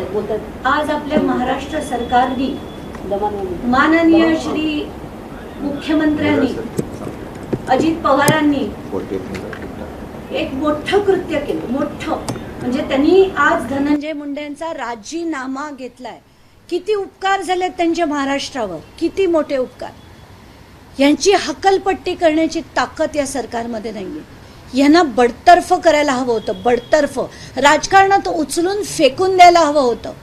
बोलतात आज आपल्या महाराष्ट्र सरकारने माननीय श्री मुख्यमंत्र्यांनी अजित पवारांनी एक मोठं कृत्य केलं. मोठं म्हणजे त्यांनी आज धनंजय मुंडेंचा राजीनामा घेतलाय. किती उपकार झाले त्यांच्या महाराष्ट्रावर, किती मोठे उपकार. यांची हकलपट्टी करण्याची ताकद या सरकारमध्ये नाहीये. यांना बडतर्फ करायला हवं होतं. बडतर्फ राजकारणात उचलून फेकून द्यायला हवं होतं.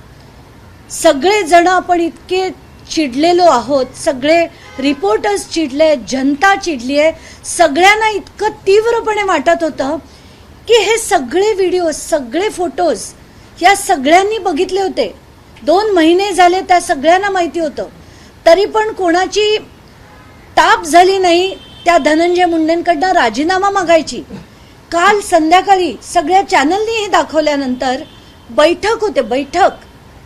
सगळे जण आपण इतके चिडलेलो आहोत, सगळे रिपोर्टर्स चिडले, जनता चिडली आहे. सगळ्यांना इतकं तीव्रपणे वाटत होतं की हे सगळे व्हिडिओ, सगळे फोटोज या सगळ्यांनी बघितले होते. 2 महिने झाले, त्या सगळ्यांना माहिती होतं. तरी पण कोणाची ताप झाली नाही त्या धनंजय मुंडेंकडनं राजीनामा मागायची. काल संध्याकाळी सगळ्या चॅनलनी हे दाखवल्यानंतर बैठक होते.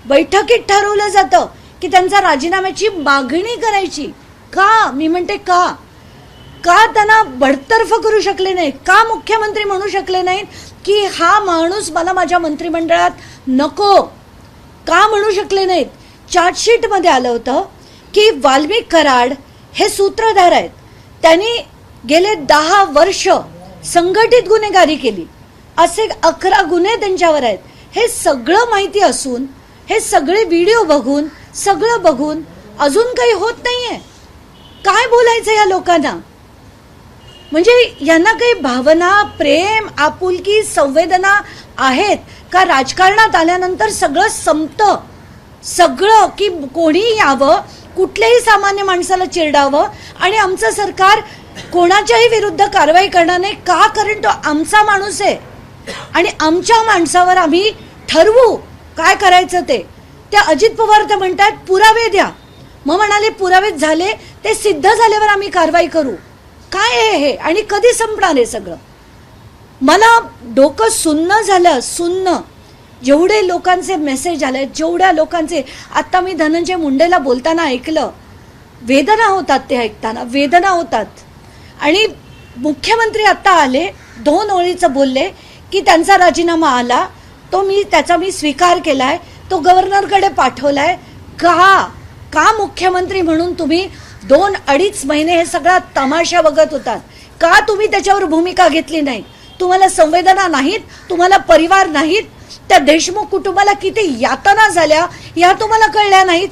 बैठकीत ठरवलं जातं की त्यांचा राजीनाम्याची मागणी करायची. का? मी म्हणते का त्यांना बडतर्फ करू शकले नाहीत? का मुख्यमंत्री म्हणू शकले नाहीत की हा माणूस मला माझ्या मंत्रिमंडळात नको? का म्हणू शकले नाहीत? चार्जशीट मध्ये आलं होतं की वाल्मिक कराड हे सूत्रधार आहेत. त्यांनी गेले 10 वर्ष संघटित गुन्हेगारी केली, असे 11 गुन्हे त्यांच्यावर आहेत. हे सगळं माहिती असून, हे सगळे व्हिडिओ बघून, सगळं बघून अजून काही होत नाहीये. काय बोलायचं या लोकांना? म्हणजे यांना काही भावना, प्रेम, आपुलकी, संवेदना आहेत का? राजकारणात आल्यानंतर सगळं संपतं. सगळं की कोणी यावं, कुठल्याही सामान्य माणसाला चिरडावं आणि आमचं सरकार कोणाच्याही विरुद्ध कारवाई करणार नाही. का? कारण तो आमचा माणूस आहे आणि आमच्या माणसावर आम्ही ठरवू काय करायचं ते. अजित पवार तर म्हणतात पुरावे द्या. मग म्हणाले पुरावे झाले, ते सिद्ध झाल्यावर आम्ही कारवाई करू. काय आहे हे आणि कधी संपणार हे सगळं? मला डोकं सुन्न झालं, सुन्न. जेवढे लोकांचे मेसेज आले, जेवढ्या लोकांचे, आता मी धनंजय मुंडेला बोलताना ऐकलं, वेदना होतात ते ऐकताना, वेदना होतात. आणि मुख्यमंत्री आता आले, 2 ओळीचं बोलले की त्यांचा राजीनामा आला, त्याचा मी स्वीकार केलाय, तो गव्हर्नरकडे पाठवलाय. का मुख्यमंत्री म्हणून तुम्ही 2-2.5 महिने हे सगळा तमाशा बघत होतात? का तुम्ही त्याच्यावर भूमिका घेतली नाही? तुम्हाला संवेदना नाहीत? तुम्हाला परिवार नाहीत? त्या देशमुख कुटुंबाला किती यातना झाल्या या तुम्हाला कळल्या नाहीत?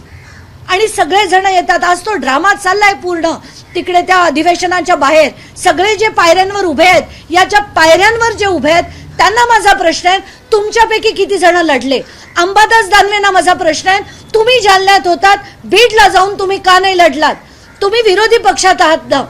आणि सगळे जण येतात. आज तो ड्रामा चाललाय पूर्ण तिकडे त्या अधिवेशनाच्या बाहेर. सगळे जे पायऱ्यांवर उभे आहेत, याच्या पायऱ्यांवर जे उभे आहेत त्यांना माझा प्रश्न आहे, तुमच्यापैकी किती जण लढले? अंबादास दानवेंना माझा प्रश्न आहे, तुम्ही जालन्यात होतात, बीडला जाऊन तुम्ही का नाही लढलात? तुम्ही विरोधी पक्षात आहात ना.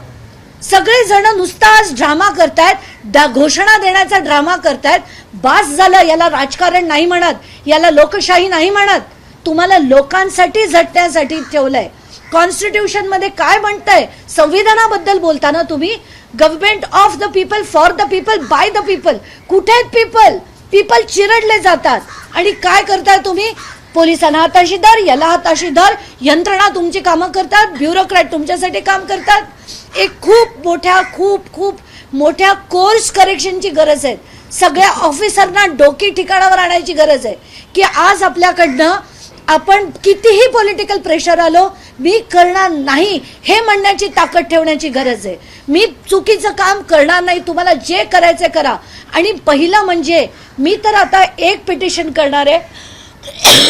सगळे जण नुसताच ड्रामा करतायत, घोषणा देण्याचा ड्रामा करतायत. बास झालं. याला राजकारण नाही म्हणत, याला लोकशाही नाही म्हणत. तुम्हाला लोकांसाठी झटण्यासाठी ठेवलंय. कॉन्स्टिट्यूशन मध्ये काय म्हणतंय? संविधानाबद्दल बोलताना तुम्ही government of the people, for the people, by the people. कुठे आहेत पीपल? पीपल चिरडले जातात. आणि काय करताय तुम्ही? पोलिसांना हाताशी धर, याला हाताशी धर. यंत्रणा तुमची कामं करतात, ब्युरोक्रॅट तुमच्यासाठी काम करतात. एक खूप मोठ्या कोर्स करेक्शनची गरज आहे. सगळ्या ऑफिसरना डोकी ठिकाणावर आणायची गरज आहे की आज आपल्याकडनं आपण कितीही पॉलिटिकल प्रेशर आलो, मी करणार नाही हे म्हणण्याची ताकद ठेवण्याची गरज आहे. मी चुकीचं काम करणार नाही, तुम्हाला जे करायचं करा. आणि पहिलं म्हणजे मी तर आता एक पिटिशन करणार आहे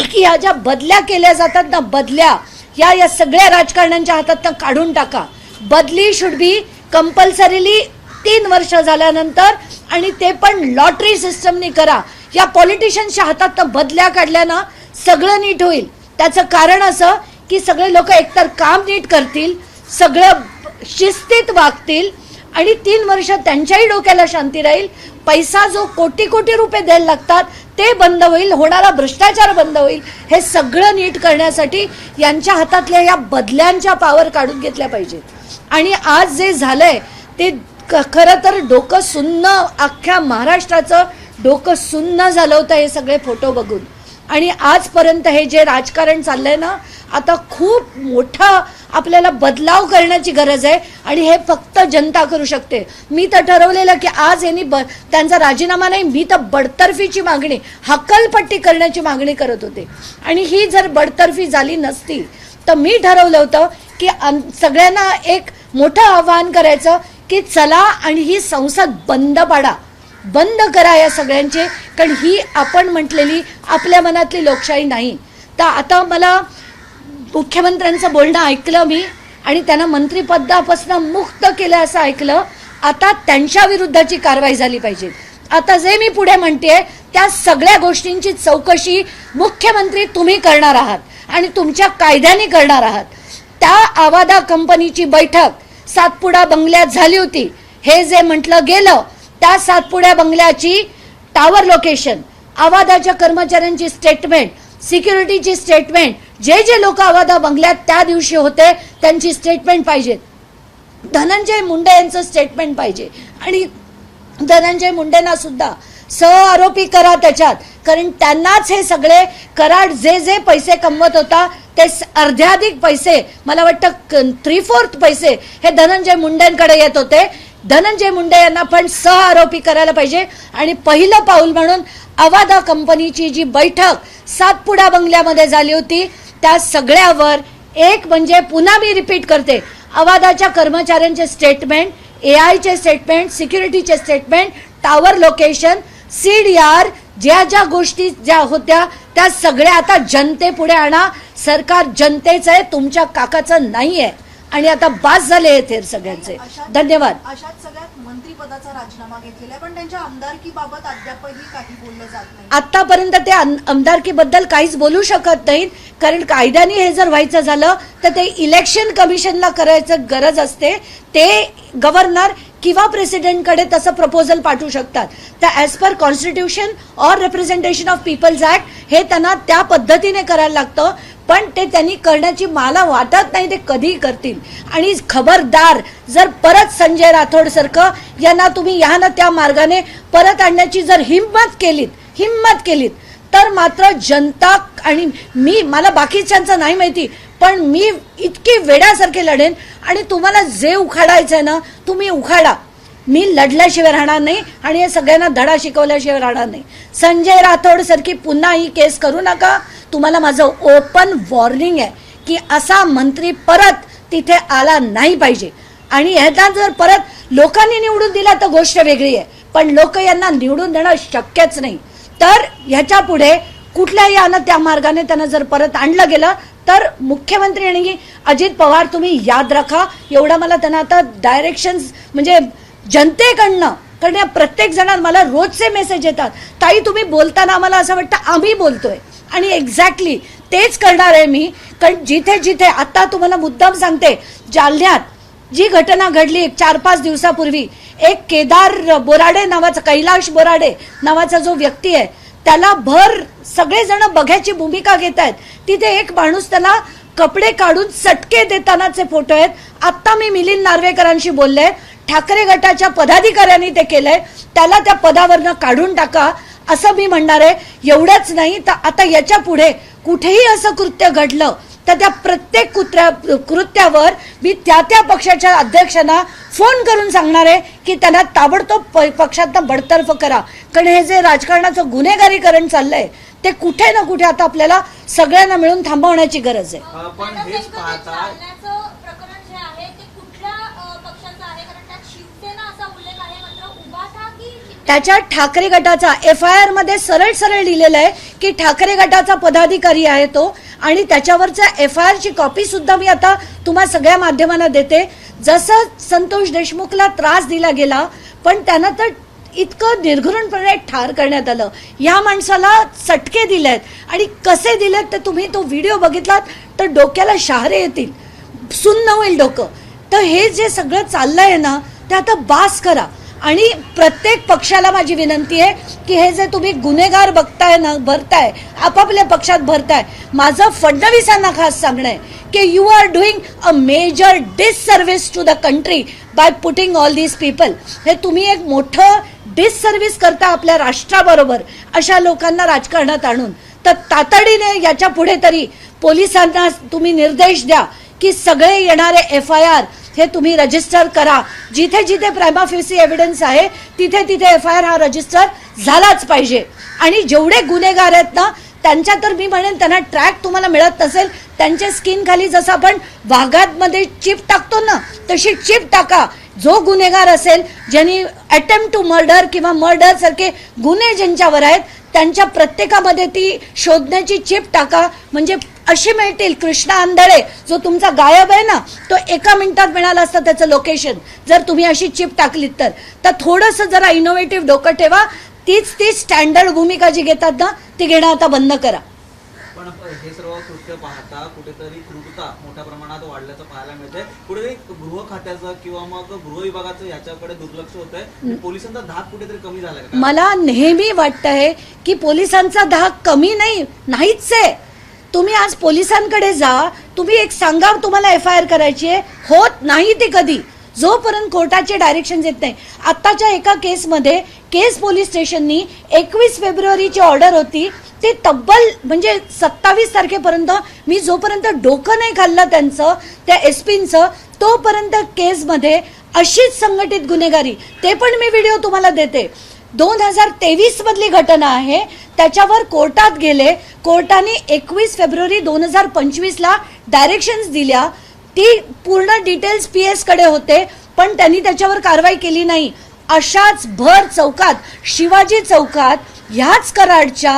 की या ज्या बदल्या केल्या जातात ना, बदल्या या सगळ्या राजकारण्यांच्या हातात काढून टाका. बदली शुड बी कंपल्सरीली 3 वर्ष झाल्यानंतर, आणि ते पण लॉटरी सिस्टमनी करा. या पॉलिटिशियन्सच्या हातात बदल्या काढल्या ना सगळं नीट होईल. त्याचं कारण असं की सगळे लोक एकतर काम नीट करतील, सगळं शिस्तीत वागतील आणि 3 वर्ष त्यांच्याही डोक्याला शांती राहील. पैसा जो कोटी रुपये द्यायला लागतात ते बंद होईल, होणारा भ्रष्टाचार बंद होईल. हे सगळं नीट करण्यासाठी यांच्या हातातल्या या बदल्यांच्या पावर काढून घेतल्या पाहिजेत. आणि आज जे झालंय ते खरं तर डोकं सुन्न, अख्ख्या महाराष्ट्राचं डोकं सुन्न झालं होतं हे सगळे फोटो बघून. आणि आजपर्यंत हे जे राजकारण चाललंय ना, आता खूप मोठा आपल्याला बदलाव करण्याची गरज आहे आणि हे फक्त जनता करू शकते. मी तर ठरवलेलं की आज यांनी त्यांचा राजीनामा नाही, मी तर बडतर्फीची मागणी, हक्कलपट्टी करण्याची मागणी करत होते. आणि ही जर बडतर्फी झाली नसती तर मी ठरवलं होतं की सगळ्यांना एक मोठं आवाहन करायचं की चला आणि ही संसद बंद पाडा, बंद करा या सगळ्यांचे, कारण ही आपण म्हटलेली आपल्या मनातली लोकशाही नाही. तर आता मला मुख्यमंत्र्यांचं बोलणं ऐकलं मी आणि त्यांना मंत्रिपदापासून मुक्त केलं असं ऐकलं. आता त्यांच्या विरुद्धची कारवाई झाली पाहिजे. आता जे मी पुढे म्हणतेय त्या सगळ्या गोष्टींची चौकशी मुख्यमंत्री तुम्ही करणार आहात आणि तुमच्या कायद्याने करणार आहात. त्या आवादा कंपनीची बैठक सातपुडा बंगल्यात झाली होती, हे जे म्हटलं गेलं त्या सातपुड्या बंगल्याची टावर लोकेशन, आवादाच्या कर्मचाऱ्यांची स्टेटमेंट, सिक्युरिटीची स्टेटमेंट, जे जे लोक आवादा बंगल्यात त्या दिवशी होते त्यांची स्टेटमेंट पाहिजे. धनंजय मुंडे यांचं स्टेटमेंट पाहिजे आणि धनंजय मुंडेंना सुद्धा सहआरोपी करा त्याच्यात, कारण त्यांनाच हे सगळे कराड जे जे पैसे कमवत होता ते अर्ध्याधिक पैसे, मला वाटतं 3/4 पैसे हे धनंजय मुंडेंकडे येत होते. धनंजय मुंडे यांना पण सहआरोपी करायला पाहिजे. आणि पहिलं पाऊल म्हणून आवादा कंपनीची जी बैठक सातपुडा बंगल्यामध्ये झाली होती त्या सगळ्यावर एक म्हणजे पुन्हा मी रिपीट करते, आवादाच्या कर्मचाऱ्यांचे स्टेटमेंट, एआयचे स्टेटमेंट, सिक्युरिटीचे स्टेटमेंट, टावर लोकेशन, सीडीआर, ज्या ज्या गोष्टी ज्या होत्या त्या सगळ्या आता जनतेपुढे आणा. सरकार जनतेचं आहे, तुमच्या काकाचं नाहीये. आणि आता बास झाले आहेत सगळ्यांचे. धन्यवाद. अशाच सगळ्यात मंत्रिपदाचा राजीनामा घेतलेला आहे, पण त्यांच्या आमदारकीबाबत अद्यापही काही बोललं जात नाही. आतापर्यंत ते आमदारकीबद्दल काहीच बोलू शकत नाहीत, कारण कायद्याने हे जर व्हायचं झालं तर ते इलेक्शन कमिशनला करायचं गरज असते. ते गव्हर्नर किंवा प्रेसिडेंटकडे तसं प्रपोजल पाठवू शकतात. तर as per constitution or representation of people's act हे त्यांना त्या पद्धतीने करायला लागतं. पण ते त्यांनी करण्याची मला वाटत नाही ते कधी करतील. आणि खबरदार जर परत संजय राठोड सारखं यांना तुम्ही या ना त्या मार्गाने परत आणण्याची जर हिम्मत केलीत तर मात्र जनता आणि मी, मला बाकीच्यांचं नाही माहिती, पण मी इतकी वेड्यासारखे लढेन आणि तुम्हाला जे उखाडायचंय ना तुम्ही उखाडा. मी लढल्याशिवाय राहणार नाही आणि हे सगळ्यांना धडा शिकवल्याशिवाय राहणार नाही. संजय राठोड सारखी पुन्हा ही केस करू नका. तुम्हाला माझं ओपन वॉर्निंग आहे की असा मंत्री परत तिथे आला नाही पाहिजे. आणि ह्याला जर परत लोकांनी निवडून दिला तर गोष्ट वेगळी आहे, पण लोक यांना निवडून देणं शक्यच नाही. तर ह्याच्या पुढे कुठल्याही त्या मार्गाने त्यांना जर परत आणलं गेलं तर मुख्यमंत्री आणि अजित पवार तुम्ही याद राखा, एवढा मला त्यांना आता डायरेक्शन्स म्हणजे जनतेकडनं, कारण प्रत्येक जण मला रोजचे मेसेज येतात, ताई तुम्ही बोलताना आम्हाला असं वाटतं आम्ही बोलतोय. आणि एक्झॅक्टली तेच करणार आहे मी. कारण जिथे जिथे आता तुम्हाला मुद्दाम सांगते, जालन्यात जी घटना घडली 4-5 दिवसापूर्वी, एक केदार बोराडे नावाचा, कैलाश बोराडे नावाचा जो व्यक्ती आहे त्याला भर सगळेजण बघ्याची भूमिका घेत आहेत. तिथे एक माणूस त्याला कपडे काढून चटके देतानाचे फोटो आहेत. आता मी मिलिंद नार्वेकरांशी बोलले, ठाकरे गटाच्या पदाधिकाऱ्यांनी ते केलंय, त्याला त्या पदावरनं काढून टाका असं मी म्हणणार आहे. एवढंच नाही तर आता याच्या पुढे कुठेही असं कृत्य घडलं तर त्या प्रत्येक कृत्यावर मी त्या पक्षाच्या अध्यक्षांना फोन करून सांगणार आहे की त्यांना ताबडतोब पक्षातनं बडतर्फ करा. कारण हे जे राजकारणाचं गुन्हेगारीकरण चाललंय ते कुठे ना कुठे आता आपल्याला सगळ्यांना मिळून थांबवण्याची गरज आहे. त्याच्यात ठाकरे गटाचा FIR मध्ये सरळ लिहिलेलं आहे की ठाकरे गटाचा पदाधिकारी आहे तो. आणि त्याच्यावरच्या FIR ची कॉपी सुद्धा मी आता तुम्हा सगळ्या माध्यमांना देते. जसं संतोष देशमुखला त्रास दिला गेला, पण त्यांना तर इतकं निर्घृणपणे ठार करण्यात आलं. या माणसाला चटके दिलेत आणि कसे दिलेत ते तुम्ही तो व्हिडिओ बघितलात तर डोक्याला शहारे येतील, सुन्न होईल डोकं. तर हे जे सगळं चाललंय ना ते आता बास करा. आणि प्रत्येक पक्षाला माझी विनंती आहे की हे जे तुम्ही गुन्हेगार बघताय ना, भरताय आपापल्या पक्षात भरताय, माझं फडणवीसांना खास सांगणं आहे की you are doing a major disservice to the country by putting all these people. हे तुम्ही एक मोठं डिससर्व्हिस करता आपल्या राष्ट्राबरोबर अशा लोकांना राजकारणात आणून. तर तातडीने याच्या पुढे तरी पोलिसांना तुम्ही निर्देश द्या की सगळे येणारे FIR हे तुम्ही रजिस्टर करा. जिथे जिथे प्रायमा फेसी एव्हिडन्स आहे तिथे तिथे FIR हा रजिस्टर झालाच पाहिजे. आणि जेवढे गुन्हेगार आहेत ना त्यांच्या तर मी म्हणेन त्यांना ट्रॅक तुम्हाला मिळत नसेल, त्यांच्या स्किन खाली जसं आपण वाघांमध्ये चिप टाकतो ना तशी चिप टाका. जो गुन्हेगार असेल ज्यांनी अटेम्प्ट टू मर्डर किंवा मर्डर सारखे गुन्हे ज्यांच्यावर आहेत त्यांच्या प्रत्येकामध्ये ती शोधण्याची चिप टाका. म्हणजे अशी मिळतील. कृष्णा आंधळे जो तुमचा गायब आहे ना तो 1 मिनिटात मिळाला असतं त्याचं लोकेशन जर तुम्ही अशी चिप टाकलीत तर थोडंसं जरा इनोव्हेटिव्ह डोकं ठेवा. तीच स्टँडर्ड भूमिका जी घेतात ना ती घेणं आता बंद करा. पण हे सर्व कृत्य पाहता कुठेतरी क्रूरता मोठ्या प्रमाणात वाढल्याचं पाहायला मिळतंय. कुठेतरी गृह खात्याचं किंवा मग गृह विभागाचं याच्याकडे दुर्लक्ष होतंय. पोलिसांचा धाक कुठेतरी कमी झालाय का? मला नेहमी वाटतंय की पोलिसांचा धाक कमी नाहीच आहे. तुम्ही आज पोलिसांकडे जा, तुम्ही एक सांगा तुम्हाला FIR करायची आहे, होत नाही ती कधी जोपर्यंत कोर्टाचे डायरेक्शन येत नाही. आत्ताच्या एका केसमध्ये केस पोलीस स्टेशननी 21 फेब्रुवारीची ऑर्डर होती ते तब्बल म्हणजे 27 तारखेपर्यंत मी जोपर्यंत डोकं नाही खाल्लं त्यांचं त्या SPंचं तोपर्यंत केसमध्ये अशीच संघटित गुन्हेगारी. ते पण मी व्हिडिओ तुम्हाला देते. 2023 मधली घटना आहे. त्याच्यावर कोर्टात गेले. कोर्टाने 21 फेब्रुवारी 2025ला डायरेक्शन्स दिल्या. ती पूर्ण डिटेल्स PS कडे होते पण त्यांनी त्याच्यावर कारवाई केली नाही. अशाच भर चौकात शिवाजी चौकात ह्याच कराडच्या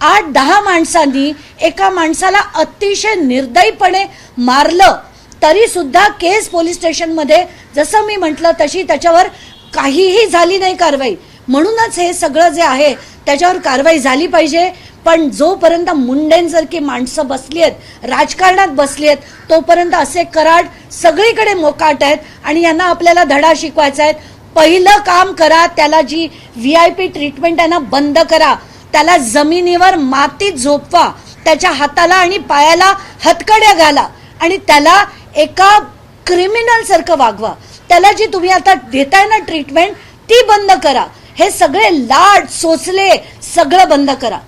8-10 माणसांनी एका माणसाला अतिशय निर्दयीपणे मारलं. तरी सुद्धा केस पोलीस स्टेशनमध्ये जसं मी म्हटलं तशी त्याच्यावर काहीही झाली नाही कारवाई. म्हणूनच हे सगळं जे आहे त्याच्यावर कारवाई झाली पाहिजे. पण जोपर्यंत मुंडेंसारखी माणसं बसली आहेत राजकारणात बसली आहेत तोपर्यंत असे कराड सगळीकडे मोकाट आहेत आणि यांना आपल्याला धडा शिकवायचा आहे. पहिलं काम करा, त्याला जी VIP ट्रीटमेंट आहे ना बंद करा. त्याला जमिनीवर मातीत झोपवा, त्याच्या हाताला आणि पायाला हतकड्या घाला आणि त्याला एका क्रिमिनल सारखं वागवा. त्याला जी तुम्ही आता देताय ना ट्रीटमेंट ती बंद करा. हे सगळे लाड सोचले सगळं बंद करा.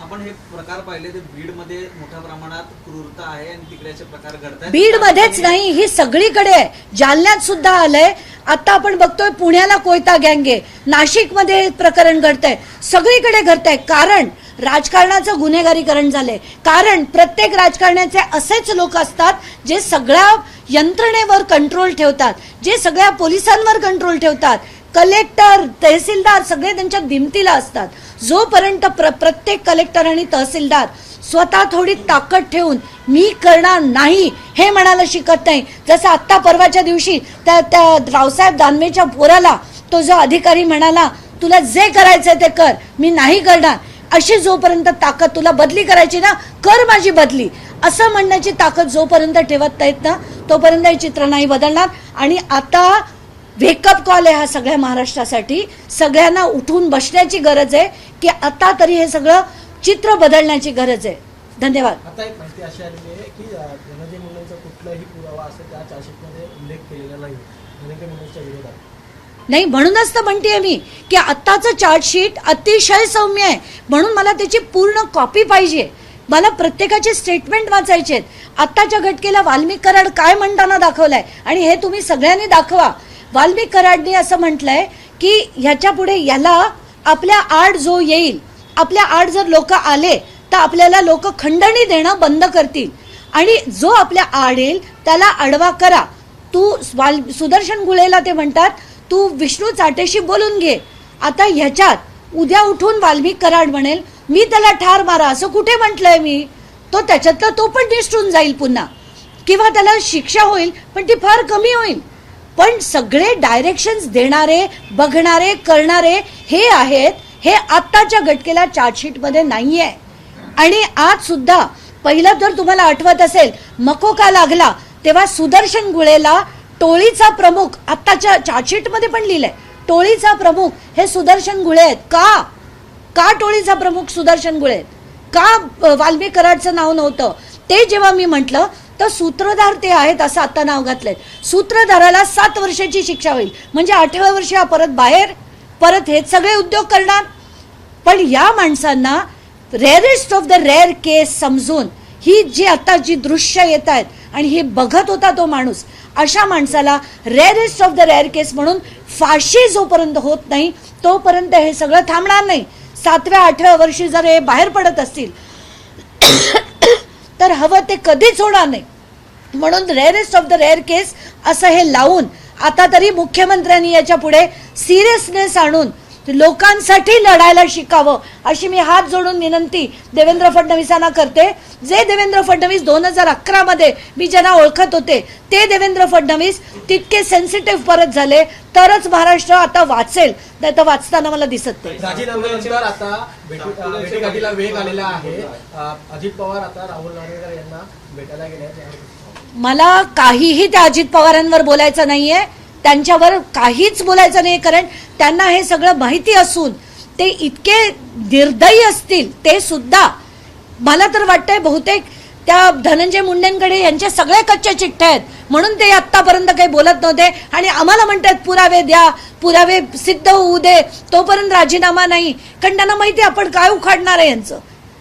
आपण हे प्रकार पाहिले ते बीडमध्ये मोठ्या प्रमाणात क्रूरता आहे आणि तिकडेचे प्रकार घडतात. बीडमध्येच नाही ही सगळीकडे आहे. जालन्यात सुद्धा आलंय. आता आपण बघतोय पुण्याला कोयता गँग आहे, नाशिकमध्ये हे प्रकरण घडतंय, सगळीकडे घडतंय. कारण राजकारणाचं गुन्हेगारीकरण झालंय. कारण प्रत्येक राजकारण्याचे असेच लोक असतात जे सगळ्या यंत्रणेवर कंट्रोल ठेवतात, जे सगळ्या पोलिसांवर कंट्रोल ठेवतात. कलेक्टर तहसीलदार सगळे त्यांच्या दिमतीला असतात. जोपर्यंत प्रत्येक कलेक्टर आणि तहसीलदार स्वतः थोडी ताकद ठेवून मी करणार नाही हे म्हणायला शिकत नाही. जसं आत्ता परवाच्या दिवशी त्या रावसाहेब दानवेच्या पोराला तो जो अधिकारी म्हणाला तुला जे करायचंय ते कर, मी नाही करणार. अशी जोपर्यंत ताकद, तुला बदली करायची ना कर माझी बदली असं म्हणण्याची ताकद जोपर्यंत ठेवत नाहीत ना तोपर्यंत हे चित्र नाही बदलणार. आणि आता वेकअप कॉल आहे हा सगळ्या महाराष्ट्रासाठी. सगळ्यांना उठून बसण्याची गरज आहे की आता तरी हे सगळं चित्र बदलण्याची गरज आहे. धन्यवाद. आता एक माहिती अशी आलेली आहे की धनंजय मुंडेंचा कुठलाही पुरावा असं त्या चार्जशीटमध्ये उल्लेख केलेला नाही धनंजय मुंडेंच्या विरोधात. नाही म्हणूनच तर म्हणतेय मी की आत्ताचं चार्जशीट अतिशय सौम्य आहे. म्हणून मला त्याची पूर्ण कॉपी पाहिजे. मला प्रत्येकाचे स्टेटमेंट वाचायचे आहेत. आत्ताच्या घटकेला वाल्मिक कराड काय म्हणताना दाखवलंय आणि हे तुम्ही सगळ्यांनी दाखवा. वाल्मिक कराडने असं म्हटलंय की ह्याच्या पुढे याला आपल्या आड जो येईल, आपल्या आड जर लोक आले तर आपल्याला लोक खंडणी देणं बंद करतील आणि जो आपल्या आड येईल त्याला आडवा करा. तू सुदर्शन गुळेला ते म्हणतात तू विष्णू चाटेशी बोलून घे. आता ह्याच्यात उद्या उठून वाल्मिक कराड म्हणेल मी त्याला ठार मारा असं कुठे म्हटलंय मी? तो त्याच्यातला तो पण निष्ठून जाईल पुन्हा किंवा त्याला शिक्षा होईल पण ती फार कमी होईल. पण सगळे डायरेक्शन्स देणारे, बघणारे, करणारे हे आहेत. हे आत्ताच्या घटकेला चार्जशीटमध्ये नाहीये. आणि आज सुद्धा पहिलं जर तुम्हाला आठवत असेल मकोका लागला तेव्हा सुदर्शन गुळेला टोळीचा प्रमुख, आत्ताच्या चार्जशीटमध्ये पण लिहिलंय टोळीचा प्रमुख हे सुदर्शन गुळे आहेत. का टोळीचा प्रमुख सुदर्शन गुळे आहेत? का वाल्मिक कराडचं नाव नव्हतं? ते जेव्हा मी म्हटलं तर सूत्रधार ते आहेत असं आता नाव घातलंय. सूत्रधाराला 7 वर्षाची शिक्षा होईल म्हणजे 8व्या वर्षी हा परत बाहेर, परत हे सगळे उद्योग करणार. पण या माणसांना रेअरेस्ट ऑफ द रेअर केस समजून ही जी आता जी दृश्य येत आहेत आणि हे बघत होता तो माणूस, अशा माणसाला रेअरेस्ट ऑफ द रेअर केस म्हणून फाशी जोपर्यंत होत नाही तोपर्यंत हे सगळं थांबणार नाही. 7व्या 8व्या वर्षी जर हे बाहेर पडत असतील तर हवं ते कधीच होणार नाही. म्हणून रेअरेस्ट ऑफ द रेअर केस असं हे लावून आता तरी मुख्यमंत्र्यांनी याच्या पुढे सिरियसनेस आणून लोकांसाठी लढायला शिकावं अशी मी हात जोडून विनंती देवेंद्र फडणवीसांना करते. जे देवेंद्र फडणवीस 2011 मध्ये मी ज्यांना ओळखत होते ते देवेंद्र फडणवीस तितके सेन्सिटिव्ह परत झाले तरच महाराष्ट्र आता वाचेल, नाही तर वाचताना मला दिसत नाही. राजीनाम्यानंतर आता भेटीगाठीला वेग आलेला आहे. अजित पवार आता राहुल नार्वेकर यांना भेटायला गेले आहेत. मला काहीही त्या अजित पवारांवर बोलायचं नाहीये, त्यांच्यावर काहीच बोलायचं नाही, कारण त्यांना हे सगळं माहिती असून ते इतके निर्दयी असतील. ते सुद्धा मला तर वाटतंय बहुतेक त्या धनंजय मुंडेंकडे यांच्या सगळ्या कच्च्या चिठ्ठ्या आहेत म्हणून ते आतापर्यंत काही बोलत नव्हते आणि आम्हाला म्हणतात पुरावे द्या, पुरावे सिद्ध होऊ दे, तोपर्यंत राजीनामा नाही. कारण त्यांना माहिती आपण काय उखाडणार आहे, यांचं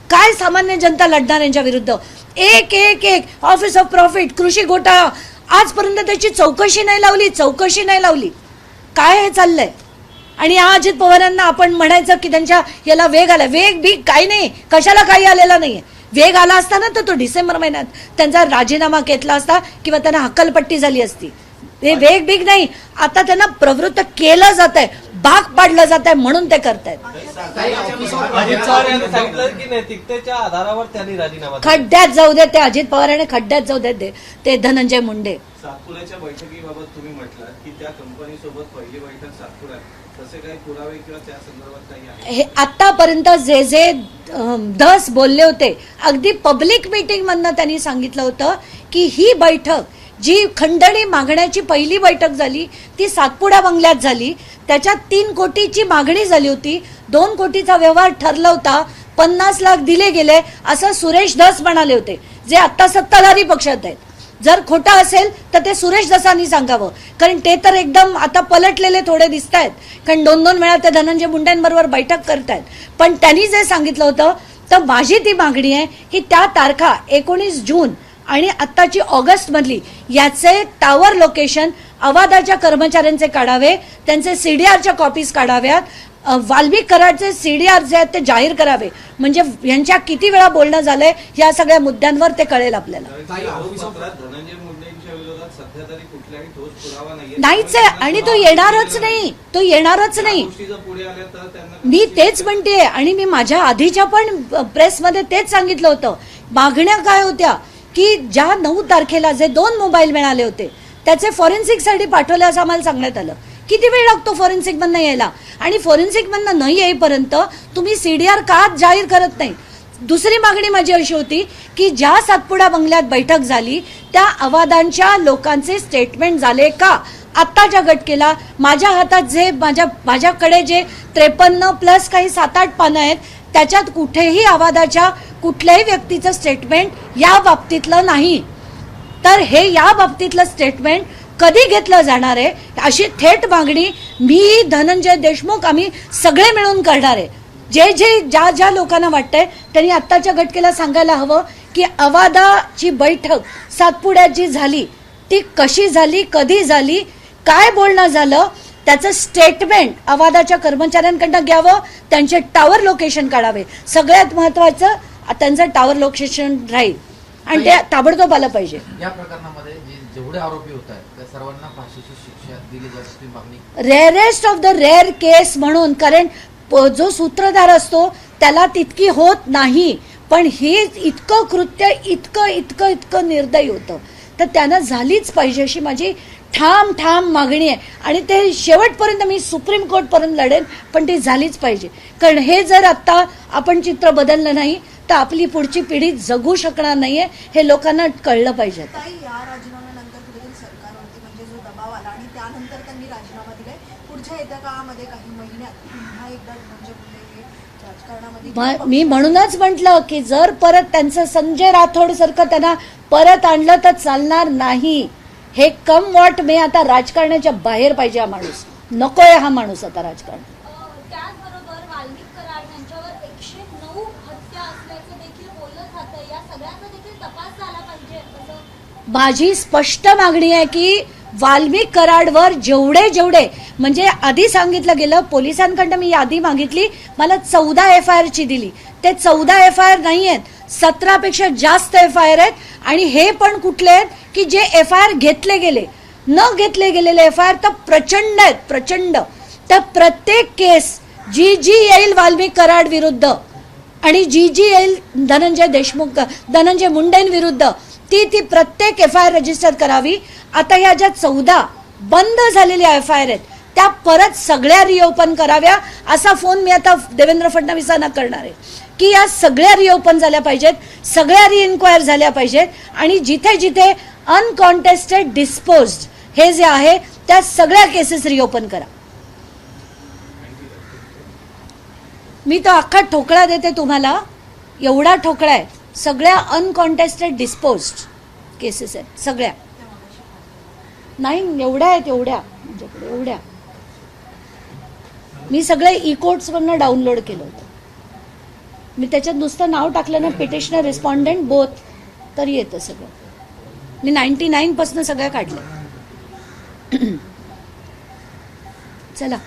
काय सामान्य जनता लढणार यांच्या विरुद्ध. एक एक एक ऑफिस ऑफ प्रॉफिट, कृषी घोटाळा, आजपर्यंत त्याची चौकशी नाही लावली. काय हे चाललंय? आणि या अजित पवारांना आपण म्हणायचं की त्यांच्या याला वेग आला. वेग बी काही नाही, कशाला काही आलेला नाहीये. वेग आला असता ना तर तो डिसेंबर महिन्यात त्यांचा राजीनामा घेतला असता किंवा त्यांना हक्कलपट्टी झाली असती. हे वेग बिग नाही, आता त्यांना प्रवृत्त केलं जात आहे, भाग पाडलं जात आहे म्हणून ते करतायत. अजित पवार यांनी सांगितलं की नैतिकतेच्या आधारावर त्यांनी राजीनामा खड्ड्यात जाऊ दे ते अजित पवारांनी, खड्ड्यात जाऊ दे ते धनंजय मुंडे. सातपुड्याच्या बैठकीबाबत तुम्ही म्हटलं की त्या कंपनीसोबत पहिली बैठक सातपुड्यात, तसे काही पुरावे किंवा त्या संदर्भात काही आहे? हे आतापर्यंत जे जे दस बोलले होते अगदी पब्लिक मीटिंग मधनं त्यांनी सांगितलं होतं की ही बैठक जी खंडणी मागण्याची पहिली बैठक झाली ती सातपुडा बंगल्यात झाली. त्याच्यात 3 कोटीची मागणी झाली होती, 2 कोटीचा व्यवहार ठरला होता, 50 लाख दिले गेले असं सुरेश धस म्हणाले होते, जे आता सत्ताधारी पक्षात आहेत. जर खोटं असेल तर ते सुरेश धसांनी सांगावं, कारण ते तर एकदम आता पलटलेले थोडे दिसत आहेत, कारण 2-2 वेळा ते धनंजय मुंडेंबरोबर बैठक करतायत. पण त्यांनी जे सांगितलं होतं तर माझी ती मागणी आहे की त्या तारखा 19 जून आणि आत्ताची ऑगस्ट मधली याचे टावर लोकेशन अवादाच्या कर्मचाऱ्यांचे काढावे, त्यांचे सीडीआरच्या कॉपीज काढाव्यात, वाल्मिक कराडचे सीडीआर जे आहेत ते जाहीर करावे, म्हणजे यांच्या किती वेळा बोलणं झालंय या सगळ्या मुद्द्यांवर ते कळेल आपल्याला. धनंजय मुंडेंच्या विरोधात सध्या तरी कुठलाही ठोस पुरावा नाहीच आहे आणि तो येणारच नाही. पुढे आल्या तर त्यांना मी तेच म्हणतेय आणि मी माझ्या आधीच्या पण प्रेसमध्ये तेच सांगितलं होतं. मागण्या काय होत्या की ज्या 9 तारखेला जे 2 मोबाईल मिळाले होते त्याचे फॉरेन्सिकसाठी पाठवले असं आम्हाला सांगण्यात आलं. किती वेळ लागतो फॉरेन्सिक मधनं यायला, आणि फॉरेन्सिक मधनं न येईपर्यंत तुम्ही सीडीआर का जाहीर करत नाही. दुसरी मागणी माझी अशी होती की ज्या सातपुडा बंगल्यात बैठक झाली त्या अवादांच्या लोकांचे स्टेटमेंट झाले का. आत्ताच्या घटकेला माझ्या हातात जे माझ्याकडे जे 53 प्लस काही 7-8 पानं आहेत त्याच्यात कुठेही अवादाच्या कुठल्याही व्यक्तीचं स्टेटमेंट या बाबतीतलं नाही. तर हे या बाबतीतलं स्टेटमेंट कधी घेतलं जाणार आहे अशी थेट मागणी मी, धनंजय देशमुख, आम्ही सगळे मिळून करणार आहे. ज्या लोकांना वाटतंय त्यांनी आत्ताच्या घटकेला सांगायला हवं की अवादाची बैठक सातपुड्यात जी झाली ती कशी झाली, कधी झाली, काय बोलणं झालं, त्याचं स्टेटमेंट अवादाच्या कर्मचाऱ्यांकडनं घ्यावं, त्यांचे टावर लोकेशन काढावे. सगळ्यात महत्वाचं त्यांचं टावर लोकेशन राहील आणि ते ताबडतोब आलं पाहिजे. या प्रकरणामध्ये जेवढे आरोपी होत आहेत त्या सर्वांना फाशीची शिक्षा दिली जाण्याची मागणी रेअरेस्ट ऑफ द रेअर केस म्हणून, कारण जो सूत्रधार असतो त्याला तितकी होत नाही, पण हे इतकं कृत्य इतकं निर्दयी होतं तर त्यानं झालीच पाहिजे अशी माझी ठाम मागणी आहे. आणि ते शेवटपर्यंत मी सुप्रीम कोर्टपर्यंत लढेन, पण ती झालीच पाहिजे. कारण हे जर आता आपण चित्र बदललं नाही तर आपली पुढची पिढी जगू शकणार नाहीये, हे लोकांना कळलं पाहिजे. ताई, या राजीनाम्यानंतर कुठेतरी सरकारवरती म्हणजे जो दबाव आला आणि त्यानंतर त्यांनी राजीनामा दिलाय, पुढच्या येत्या काळामध्ये काही महिन्यात पुन्हा एकदा म्हणजे राजकारणामध्ये मी म्हणूनच म्हटलं की जर परत त्यांचं संजय राठोड सारखं त्यांना परत आणलं तर चालणार नाही. हे कम वॉट मे आता राजकारणाच्या बाहेर पाहिजे हा माणूस, नकोय हा माणूस आता राजकारण. त्याचबरोबर वाल्मिक कराड यांच्यावर 109 हत्या असल्याचं देखील बोललं जातं. या सगळ्याचा देखील तपास झाला पाहिजे असं माझी स्पष्ट मागणी आहे की वाल्मिक कराडवर जेवढे म्हणजे आधी सांगितलं गेलं, पोलिसांकडनं मी यादी मागितली, मला 14 FIR ची दिली. ते 14 FIR नाही आहेत, 17 पेक्षा जास्त FIR आहेत. आणि हे पण कुठले आहेत की जे FIR घेतले गेले, न घेतले गेलेले FIR तर प्रचंड आहेत, प्रचंड. तर प्रत्येक केस जी येईल वाल्मिक कराड विरुद्ध आणि जी येईल धनंजय मुंडेंविरुद्ध ती प्रत्येक FIR रजिस्टर करावी. आता ह्या ज्या 14 बंद झालेल्या FIR आहेत त्या परत सगळ्या रिओपन कराव्या, असा फोन मी आता देवेंद्र फडणवीसांना करणार आहे की या सगळ्या रिओपन झाल्या पाहिजेत, सगळ्या रिइन्क्वायर झाल्या पाहिजेत. आणि जिथे जिथे अनकॉन्टेस्टेड डिस्पोज्ड हे जे आहे त्या सगळ्या केसेस रिओपन करा. मी तो अख्खा ठोकळा देते तुम्हाला, एवढा ठोकळा आहे. सगळ्या अनकॉन्टेस्टेड डिस्पोज्ड केसेस आहेत सगळ्या. नाही एवढ्या आहेत, एवढ्या माझ्याकडे, एवढ्या. मी सगळे ई-कोर्ट्सवरनं डाउनलोड केलं होतं. मी त्याच्यात नुसतं नाव टाकलं ना, पिटिशनर रिस्पॉन्डेंट बोथ, तर येतं सगळं. मी 99% सगळ्या काढलं. चला.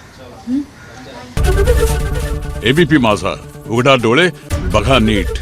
एबीपी माझा, उघडा डोळे बघा नीट.